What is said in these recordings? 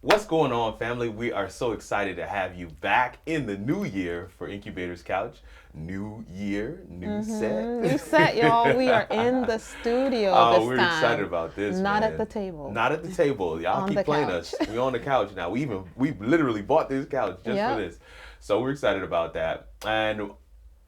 What's going on, family? We are so excited to have you back in the new year for Incubators Couch. New year, new set. New set, y'all. We are in the studio Oh, this we're time. excited about this, Not man. at the table. Not at the table. Y'all On keep the playing couch. us. We're on the couch now. We literally bought this couch just Yep. for this. So we're excited about that. And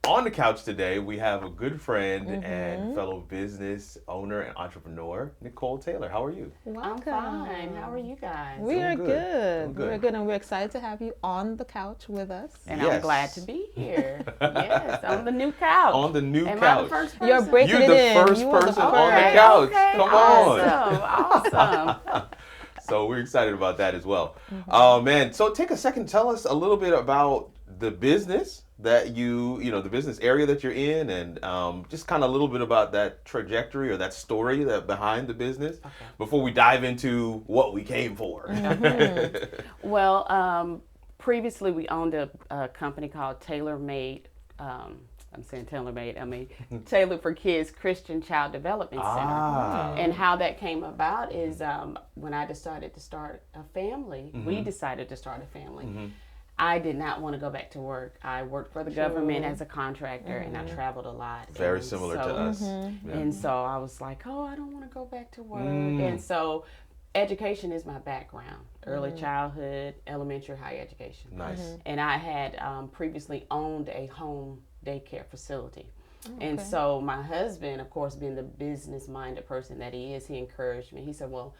on the couch today, we have a good friend and fellow business owner and entrepreneur, Nicole Taylor. How are you? Welcome. I'm fine. How are you guys? We Doing are good. good. Doing good. We're good, and we're excited to have you on the couch with us. And Yes. I'm glad to be here. Yes, on the new couch. On the new Am couch. I the first person? You're breaking You're it the in. first You are the person first. on the Okay, couch. okay, Come on. Awesome. So we're excited about that as well. Man, so take a second, tell us a little bit about the business that the business area that you're in, and just kind of a little bit about that trajectory or that story that behind the business before we dive into what we came for. Well, previously we owned a company called Tailor Made. I'm saying Tailor Made. I mean Tailor for Kids Christian Child Development Center. And how that came about is when I decided to start a family. We decided to start a family. I did not want to go back to work. I worked for the government as a contractor, and I traveled a lot. Very And similar to so- us. Yeah. And so I was like, oh, I don't want to go back to work. And so education is my background, early childhood, elementary, high education. Nice. And I had previously owned a home daycare facility. And so my husband, of course, being the business-minded person that he is, he encouraged me. He said, well,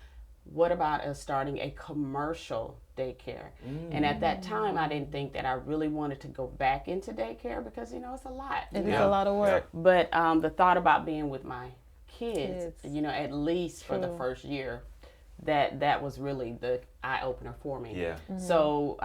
what about us starting a commercial daycare? And at that time, I didn't think that I really wanted to go back into daycare because, it's a lot. It is Yeah. a lot of work. But the thought about being with my kids, Kids. at least for the True. first year, that was really the eye opener for me. Yeah. So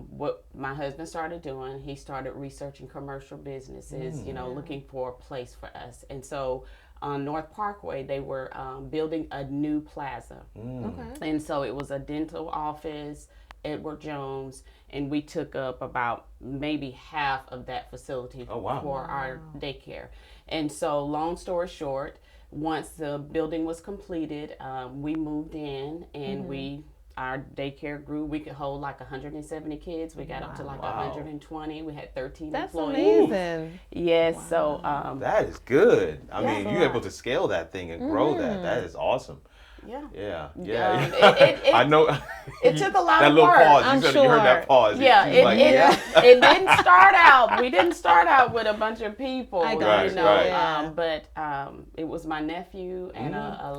what my husband started doing, he started researching commercial businesses, looking for a place for us. And so on North Parkway, they were building a new plaza. Okay. And so it was a dental office, Edward Jones, and we took up about maybe half of that facility Oh, wow. for our daycare. And so long story short, once the building was completed, we moved in and our daycare grew. We could hold like 170 kids. We got up to like Wow. 120. We had 13 That's employees. amazing. Yes, so That is good. I Yeah. mean, you're able to scale that thing and grow that. That is awesome. yeah. Yeah. It- I know. It took a lot that of little work. pause. I'm You heard that sure. pause. Yeah, She was like, it didn't start out. We didn't start out with a bunch of people, I got you. Right. Yeah. But it was my nephew and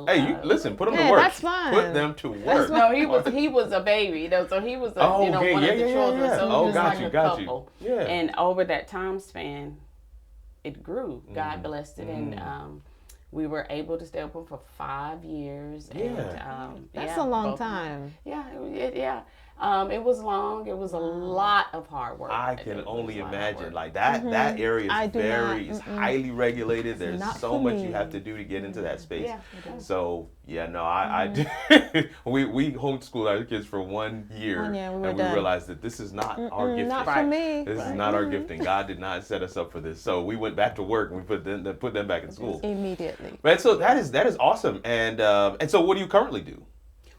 Hey, listen, put them to Yeah, work. that's fine. Put them to work. No, he was a baby, so he was Oh, one okay. of Yeah, the yeah, children. yeah. So Oh, it was got like you, a got you. couple. Yeah. And over that time span, it grew. God blessed it, and we were able to stay open for 5 years. Yeah. And, That's yeah, a long both- time. Yeah, it was long. It was a lot of hard work. I It can was only a lot of imagine work. like that area I is do is highly regulated. There's not so for much me. you have to do to get into that space. Yeah, it is. So I we homeschooled our kids for 1 year, 1 year, we were and we done. realized that this is not our gifting. Not for Right. me. This is not our gifting. God did not set us up for this. So we went back to work and we put them back in school. Immediately. Right. So that is awesome. And so what do you currently do?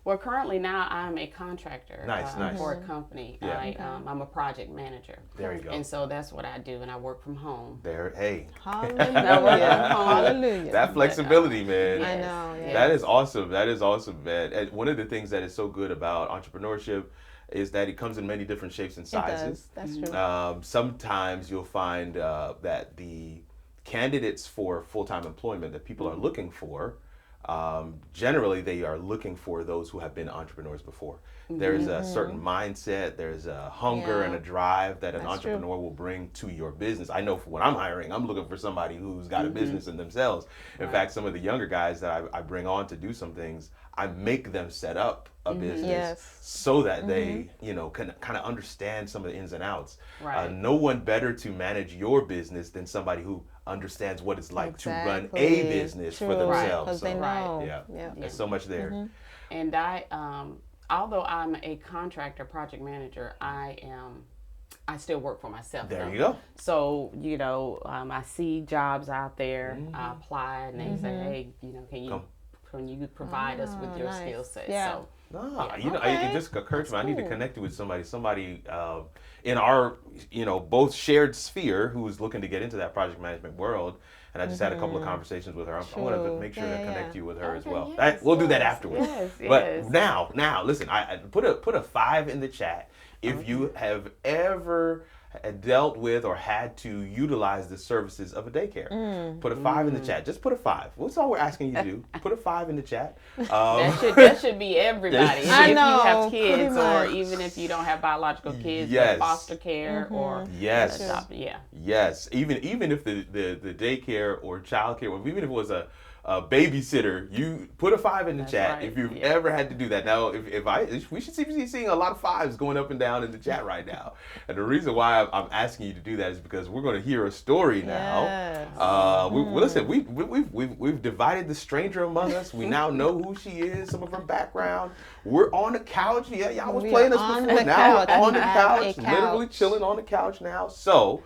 Well, currently now I'm a contractor Nice. for a company. Yeah. I'm a project manager. There you go. And so that's what I do, and I work from home. There. Hey. Hallelujah. Hallelujah. That flexibility, man. I know. Yeah. That is awesome. That is awesome, man. And one of the things that is so good about entrepreneurship is that it comes in many different shapes and It sizes. does. That's true. Sometimes you'll find that the candidates for full-time employment that people are looking for, generally they are looking for those who have been entrepreneurs before. There's a certain mindset, there's a hunger Yeah. and a drive that an That's true. entrepreneur will bring to your business. I know for when I'm hiring, I'm looking for somebody who's got a business in themselves. In fact, some of the younger guys that I bring on to do some things, I make them set up a business Yes. so that they, can kind of understand some of the ins and outs. Right. No one better to manage your business than somebody who understands what it's like to run a Exactly. business for True. themselves. Because they So, know. yeah, there's so much there. And although I'm a contractor project manager, I still work for myself. There though. you go. So, I see jobs out there, I apply, and they say, hey, can you provide us with your nice. skill set? Yeah. So Nah, Okay. it just occurred to me. I need to cool. connect you with somebody in our, both shared sphere who's looking to get into that project management world. And I just had a couple of conversations with her. I want to True. make sure to connect you with her as well. Yes, We'll do that afterwards. Yes, But yes. now, listen. I put a 5 in the chat if you have ever dealt with or had to utilize the services of a daycare. Put a 5 in the chat. Just put a 5. That's all we're asking you to do. Put a 5 in the chat. That should be everybody. I If know, you have pretty kids, or much. even if you don't have biological kids, Yes. but foster care or Yes. adopt. Yeah. Yes, even if the daycare or childcare, or even if it was a babysitter, you put a 5 in the That's chat right, if you've yeah. ever had to do that. Now, we should be seeing a lot of 5s going up and down in the chat right now. And the reason why I'm asking you to do that is because we're going to hear a story now. Yes. Listen, we've divided the stranger among us. We now know who she is, some of her background. We're on the couch. Yeah, y'all was We playing are us on before. the Now we're couch. on the We have couch, a literally couch. chilling on the couch now. So,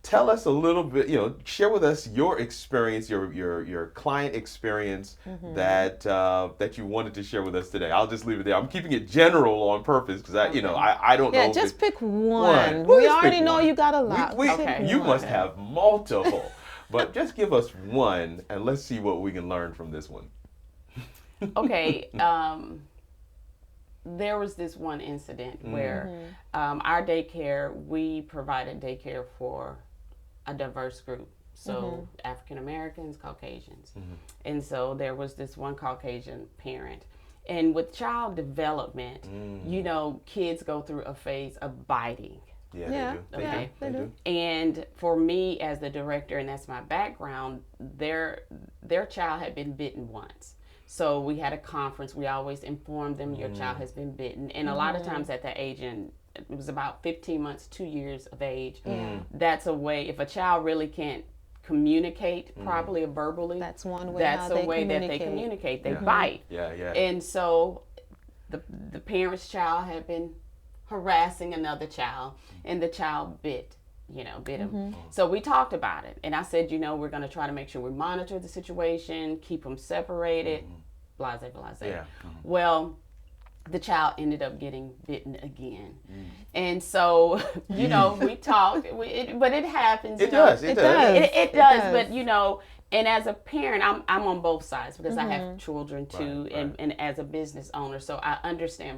tell us a little bit, share with us your experience, your client experience that you wanted to share with us today. I'll just leave it there. I'm keeping it general on purpose because I don't know. Yeah, if just it- pick one. One. We Just already pick know one. you got a lot. Okay. You Pick must one. have multiple, but just give us one and let's see what we can learn from this one. Okay. There was this one incident where our daycare, we provided daycare for a diverse group. So African Americans, Caucasians. And so there was this one Caucasian parent. And with child development, kids go through a phase of biting. Yeah, Yeah, they do. yeah, do. they do. And for me as the director, and that's my background, their child had been bitten once. So we had a conference. We always informed them your child has been bitten. And a lot of times at that age, and it was about 15 months, 2 years of age, that's a way, if a child really can't communicate properly or verbally, That's one way. that's how a they way that they communicate. communicate. They bite. Yeah. And so the parent's child had been harassing another child, and the child bit him. So we talked about it, and I said, we're going to try to make sure we monitor the situation, keep them separated, blase. Yeah. Well, the child ended up getting bitten again, and so we talked, but it happens. It does. It does. does. But and as a parent, I'm on both sides because I have children too, Right. and as a business owner, so I understood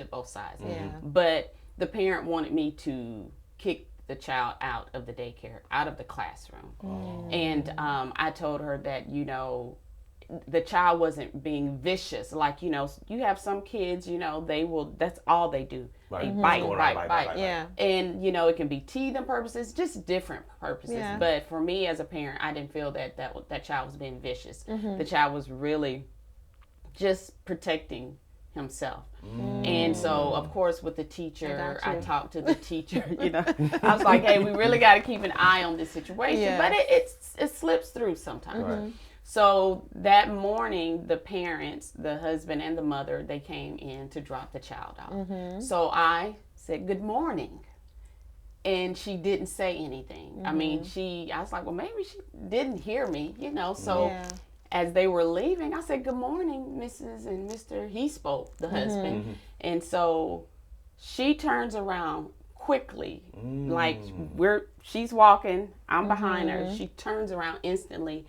both sides. Yeah. But the parent wanted me to kick the child out of the daycare, out of the classroom, and I told her that the child wasn't being vicious. Like you have some kids, they will. That's all they do. Right. They Mhm. bite. Going on, bite. Yeah. And it can be teething purposes, just different purposes. Yeah. But for me as a parent, I didn't feel that child was being vicious. The child was really just protecting himself. And so, of course, with the teacher, I talked to the teacher. I was like, "Hey, we really got to keep an eye on this situation." Yeah. But it slips through sometimes. Right. So that morning, the parents, the husband and the mother, they came in to drop the child off. So I said, "Good morning." And she didn't say anything. I mean, I was like, well, maybe she didn't hear me, So as they were leaving, I said, "Good morning, Mrs. and Mr." He spoke, the husband. And so she turns around quickly, like she's walking, I'm behind her. She turns around instantly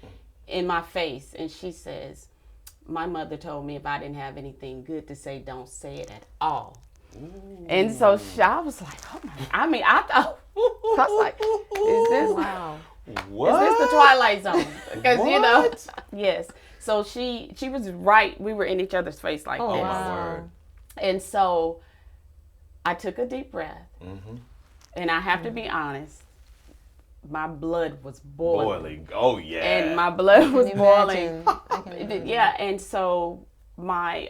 in my face, and she says, "My mother told me if I didn't have anything good to say, don't say it at all." And so I was like, "Oh my!" I mean, I thought, I was like, "Is this Wow. What? Is this the Twilight Zone?" Because What? yes. So she was right. We were in each other's face like Oh, this. my wow. word. And so I took a deep breath, and I have to be honest. My blood was boiling. Oh yeah. And my blood was boiling. I can imagine. Yeah, and so my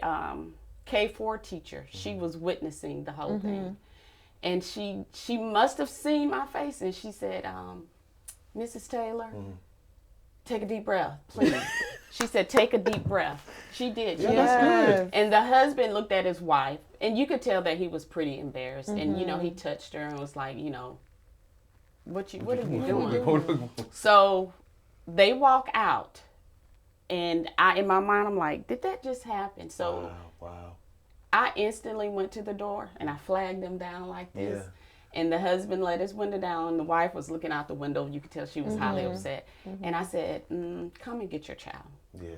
K4 teacher, she was witnessing the whole thing. And she must have seen my face, and she said, "Mrs. Taylor, take a deep breath, please." She said, "Take a deep breath." She did. Yeah, that's good. And the husband looked at his wife, and you could tell that he was pretty embarrassed. And, he touched her and was like, what are you doing? So they walk out, and in my mind, I'm like, did that just happen? So Wow. I instantly went to the door and I flagged them down like this. Yeah. And the husband let his window down. The wife was looking out the window. You could tell she was highly upset. And I said, come and get your child. Yeah.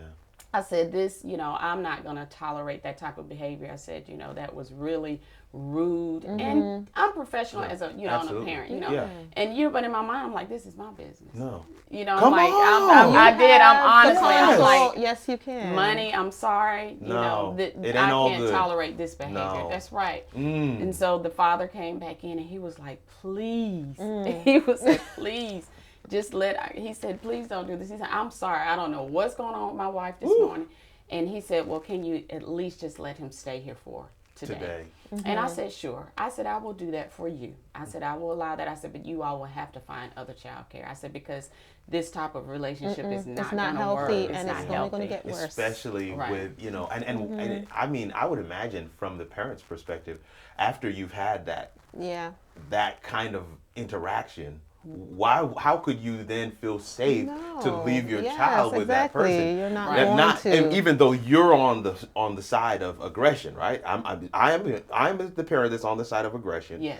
I said, this, I'm not going to tolerate that type of behavior. I said, that was really rude. And I'm professional as a, and a parent, Yeah. And, but in my mind, I'm like, this is my business. No. I'm Come like, on. I'm honestly, I'm like, yes, you can. money, I'm sorry. No, it ain't I all can't good. tolerate this behavior. No. That's right. Mm. And so the father came back in and he was like, please. He was like, please. He said, please don't do this. He said, I'm sorry. I don't know what's going on with my wife this morning. And he said, well, can you at least just let him stay here for today? And I said, sure. I said, I will do that for you. I said, I will allow that. I said, but you all will have to find other childcare. I said, because this type of relationship is not going to work. healthy, It's and not it's only going to healthy. get worse. Especially Right. with, and I mean, I would imagine from the parent's perspective, after you've had that kind of interaction, how could you then feel safe to leave your child with that person? You're not Right. going to. And even though you're on the side of aggression, right? I am the parent that's on the side of aggression. Yes.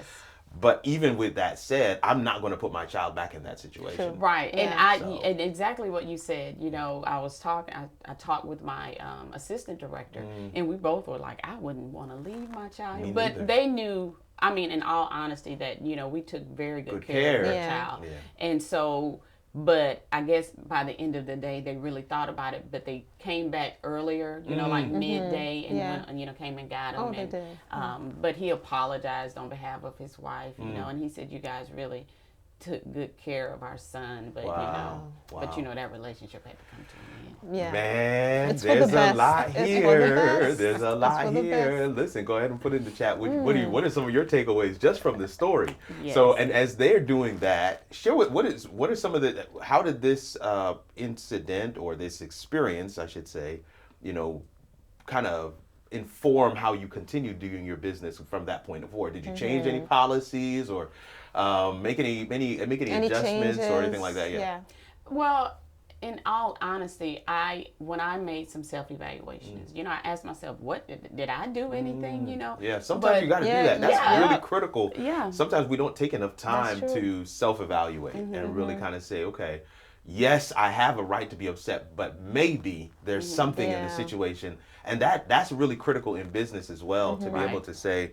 But even with that said, I'm not going to put my child back in that situation. Right. Yeah. And exactly what you said, I was talking, I talked with my assistant director and we both were like, I wouldn't want to leave my child. Me But neither. they knew, I mean, in all honesty, that, we took very good care of the child. Yeah. And so, but I guess by the end of the day, they really thought about it, but they came back earlier, like midday and went, came and got him. Oh, they did. But he apologized on behalf of his wife, and he said, you guys really took good care of our son, but Wow. but Wow. that relationship had to come to an end. Yeah. Man, It's for the there's a best. lot It's for the here. best. There's a It's lot for the here. best. Listen, go ahead and put it in the chat. What are some of your takeaways just from this story? Yes. So, and as they're doing that, share what are some of the, how did this incident or this experience, I should say, kind of inform how you continue doing your business from that point forward? Did you change any policies or make any adjustments changes? or anything like that? Yeah. Well, in all honesty, when I made some self-evaluations, I asked myself, what did I do anything, Yeah, sometimes you got to do that. That's really critical. Yeah. Sometimes we don't take enough time That's to self-evaluate and really kind of say, okay, yes, I have a right to be upset, but maybe there's something in the situation. And that's really critical in business as well, to be able to say,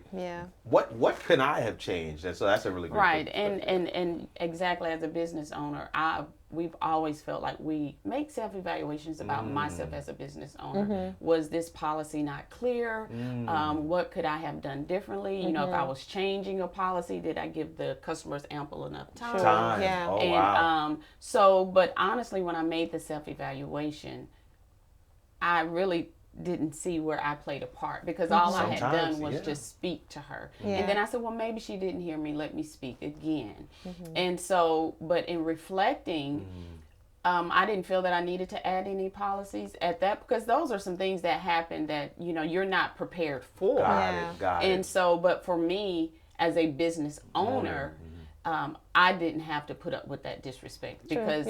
what can I have changed? And so that's a really great and exactly, as a business owner, we've always felt like we make self-evaluations about myself as a business owner. Was this policy not clear? What could I have done differently? If I was changing a policy, did I give the customers ample enough time? Yeah. Oh, And wow. but honestly, when I made the self-evaluation, I really didn't see where I played a part, because all I had done was just speak to her. And then I said, well, maybe she didn't hear me. Let me speak again. And so, but in reflecting, I didn't feel that I needed to add any policies at that, because those are some things that happen that, you're not prepared for. Got it. And so, but for me as a business owner, I didn't have to put up with that disrespect, because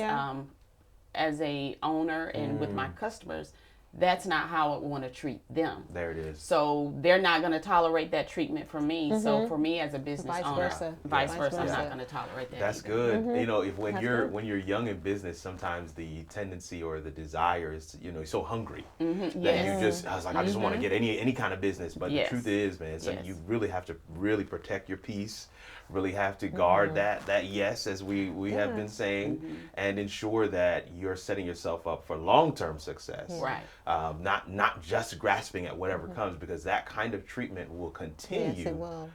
as a owner and with my customers, that's not how I want to treat them. There it is. So they're not going to tolerate that treatment from me. So for me as a business owner, vice versa, I'm not going to tolerate that. That's either. good. When you're young in business, sometimes the tendency or the desire is to, you're so hungry that you just, I just want to get any kind of business. But the truth is, man, so you really have to really protect your peace. Really have to guard that yes, as we have been saying, and ensure that you're setting yourself up for long-term success. Right. Not just grasping at whatever comes, because that kind of treatment will continue Yes, it will.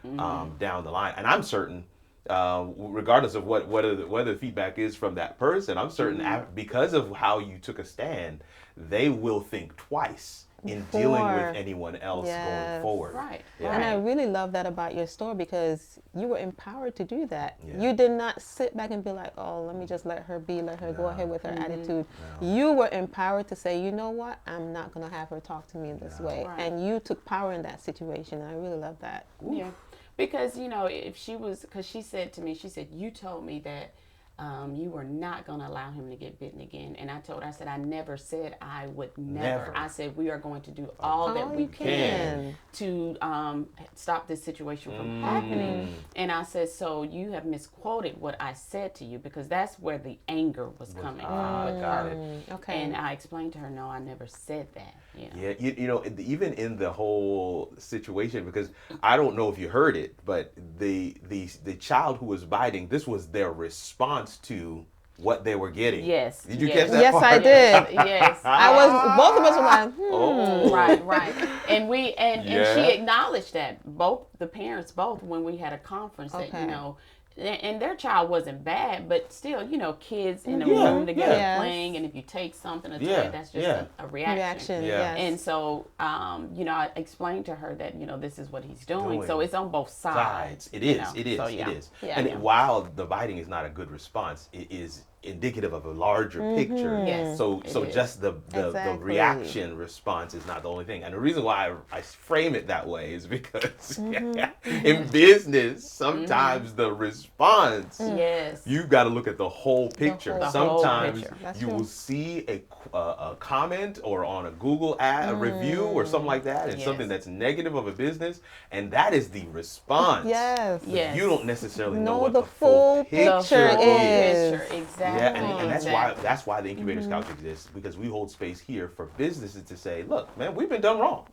down the line. And I'm certain, regardless of what the feedback is from that person, I'm certain because of how you took a stand, they will think twice in dealing with anyone else going forward. Right. Yeah. And I really love that about your story, because you were empowered to do that. Yeah. You did not sit back and be like, oh, let me just let her be, let her go ahead with her attitude. You were empowered to say, you know what, I'm not going to have her talk to me this way. Right. And you took power in that situation. And I really love that. Yeah. Because, if she was, because she said to me, she said, you told me that you are not going to allow him to get bitten again. And I told her, I said, I never said I would never. Never. I said, we are going to do all that we can to stop this situation from happening. And I said, so you have misquoted what I said to you, because that's where the anger was coming from. Got it. Okay. And I explained to her, no, I never said that. You know? Yeah, you know, even in the whole situation, because I don't know if you heard it, but the child who was biting, this was their response to what they were getting. Yes. Did you yes. catch that Yes, part? I did. Yes. Both of us were like, Oh. Right. And Yeah. she acknowledged that, both the parents, when we had a conference, that, Okay. you know, and their child wasn't bad, but still, you know, kids in a Yeah, room together yes. playing, and if you take something, a toy, Yeah, that's just yeah. a reaction. Yeah. yes. And so, you know, I explained to her that, you know, this is what he's doing. Doing. So it's on both sides. It you is. know. It is. So, yeah. It is. Yeah, And yeah. while the biting is not a good response, it is indicative of a larger picture. Yes, So it so is. just the Exactly. reaction response is not the only thing. And the reason why I frame it that way is because in business, sometimes the response, Yes. you got to look at the whole picture. The whole Sometimes picture. That's you true. will see a comment or on a Google ad, a review or something like that, and Yes. something that's negative of a business, and that is the response. Yes. But Yes. you don't necessarily know No, what the the full full picture picture is. is. Exactly. Yeah, and Exactly. that's why the Incubators Couch exists, because we hold space here for businesses to say, look, man, we've been done wrong.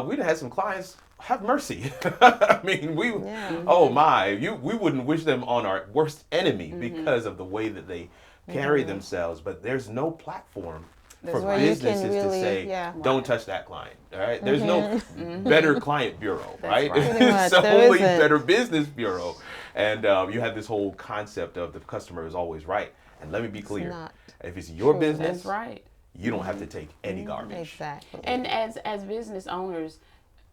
We've had some clients. Have mercy. I mean, Yeah. oh my, we wouldn't wish them on our worst enemy because of the way that they carry themselves. But there's no platform for where you can businesses to really- say, yeah. don't touch that client. All right, there's no Better Client Bureau, right? right. Pretty much, It's there only isn't. Better Business Bureau, and you have this whole concept of the customer is always right. And let me be clear, not if it's your true. business, That's right. you don't have to take any garbage. Exactly. And as business owners,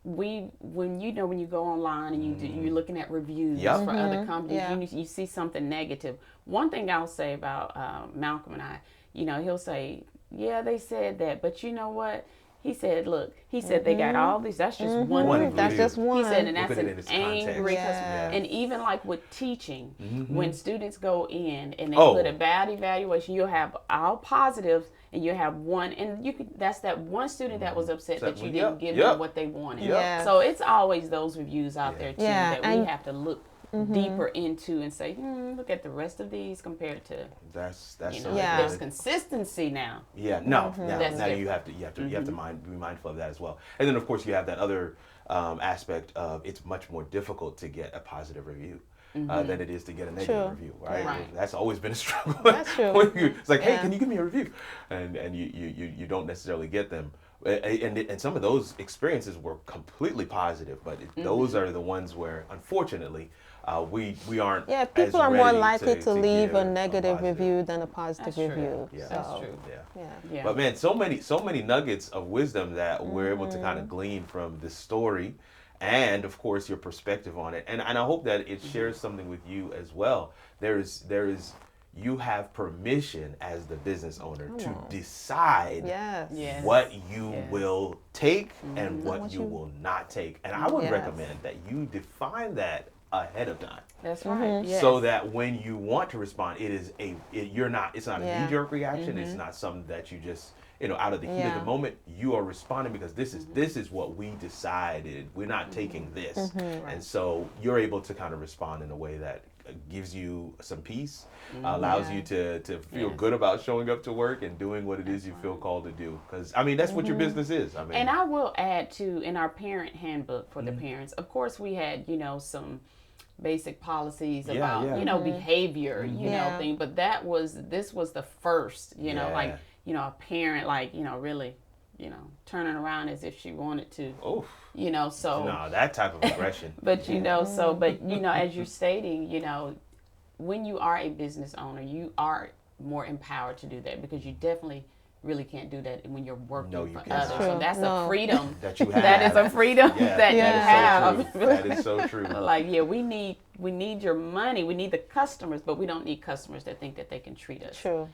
when you go online and you're looking at reviews Yep. for other companies, Yeah. you see something negative. One thing I'll say about Malcolm and I, you know, he'll say, yeah, they said that, but you know what? He said, look, they got all these. That's just one One review. That's just one. He said, and Look that's at it an in its context. angry Yes. customer. And even like with teaching, when students go in and they Oh. put a bad evaluation, you'll have all positives and you have one, and that's that one student that was upset that you didn't give them what they wanted. Yep. So it's always those reviews out there too Yeah, that we and- have to look deeper into and say, look at the rest of these compared to, That's you know, Yeah. there's consistency now. Yeah, no, now That's you different. have to be mindful of that as well. And then of course you have that other aspect of it's much more difficult to get a positive review than it is to get a negative True. review, right? Right. That's always been a struggle. That's true. It's like, hey, Yeah. can you give me a review? And you don't necessarily get them. And some of those experiences were completely positive, but those are the ones where, unfortunately, we aren't. Yeah, as people are more ready likely to leave give a negative positive. review than a positive That's true. review. Yeah, That's So, true. Yeah. Yeah. Yeah. But man, so many nuggets of wisdom that we're able to kind of glean from this story, and of course your perspective on it. And I hope that it shares something with you as well. There is you have permission as the business owner to decide Yes. Yes. what you Yes. will take and what what you you- will not take. And I would Yes. recommend that you define that ahead of time. That's right. Yes. So that when you want to respond, it's not a Yeah. knee-jerk reaction. It's not something that you just, out of the heat of Yeah. the moment, you are responding because this is what we decided. We're not taking this. And so you're able to kind of respond in a way that gives you some peace, allows you to feel Yes. good about showing up to work and doing what it is you feel called to do. Because, I mean, that's what your business is. I mean, And I will add too, in our parent handbook for the parents, of course we had, some basic policies Yeah, about, yeah. Behavior, Yeah. thing. But this was the first, like, a parent, like, really, turning around as if she wanted to, oh, so. no, that type of aggression. But, as you're stating, when you are a business owner, you are more empowered to do that because you definitely really can't do that when you're working No, you for cannot. others. That's So true. that's No. a freedom. That you have. That is a freedom Yeah, that you Yeah. have. That is so true. Like, yeah, we need we need your money, we need the customers, but we don't need customers that think that they can treat us. True.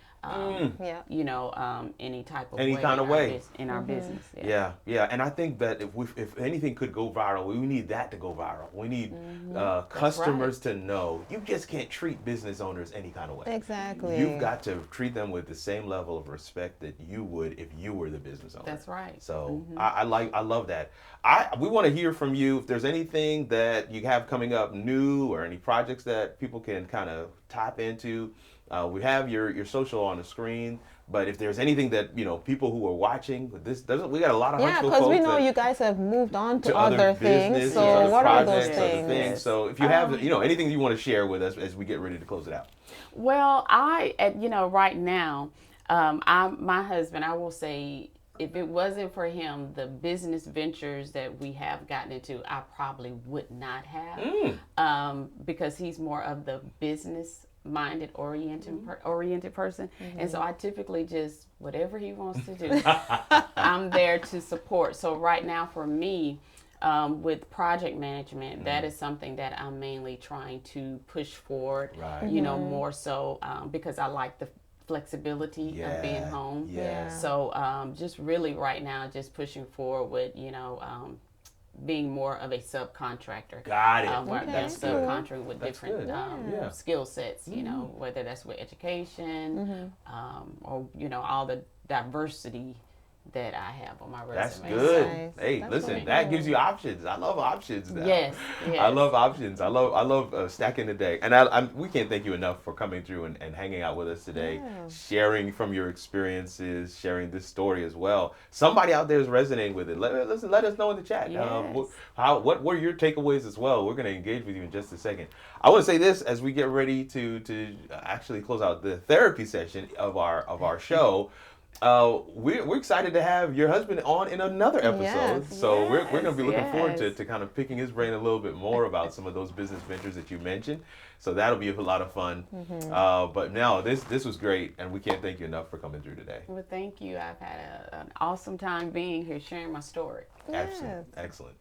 Yeah. You know, any type of Any way kind of way. In our business. Yeah. And I think that if anything could go viral, we need that to go viral. We need customers to know you just can't treat business owners any kind of way. Exactly. You've got to treat them with the same level of respect that you would if you were the business owner. That's right. So I love that. We want to hear from you if there's anything that you have coming up new or any projects that people can kind of tap into. We have your social on the screen, but if there's anything that, you know, people who are watching, we got a lot of Huntsville because we folks know that- you guys have moved on to other other things. businesses, So other what are those projects, other things? So if you have, you know, anything you want to share with us as we get ready to close it out. Well, you know, right now, my husband, I will say, if it wasn't for him, the business ventures that we have gotten into, I probably would not have, because he's more of the business-minded, oriented person, and so I typically just whatever he wants to do, I'm there to support. So right now, for me, with project management, that is something that I'm mainly trying to push forward. Right. You know, more so because I like the flexibility of being home. So just really right now, just pushing forward with, you know, being more of a subcontractor. Got it. Where that's subcontracting with different skill sets, you know, whether that's with education or, you know, all the diversity that I have on my resume. That's good. Nice. Hey, That's listen, really that cool. gives you options. I love options now. Yes. I love options. I love stacking the deck. And we can't thank you enough for coming through and hanging out with us today, sharing from your experiences, sharing this story as well. Somebody out there is resonating with it. Let us know in the chat. Yes. What were your takeaways as well? We're going to engage with you in just a second. I want to say this as we get ready to actually close out the therapy session of our show. We're excited to have your husband on in another episode. So we're going to be looking forward to kind of picking his brain a little bit more about some of those business ventures that you mentioned. So that'll be a lot of fun. But now this was great, and we can't thank you enough for coming through today. Well, thank you. I've had an awesome time being here, sharing my story. Excellent.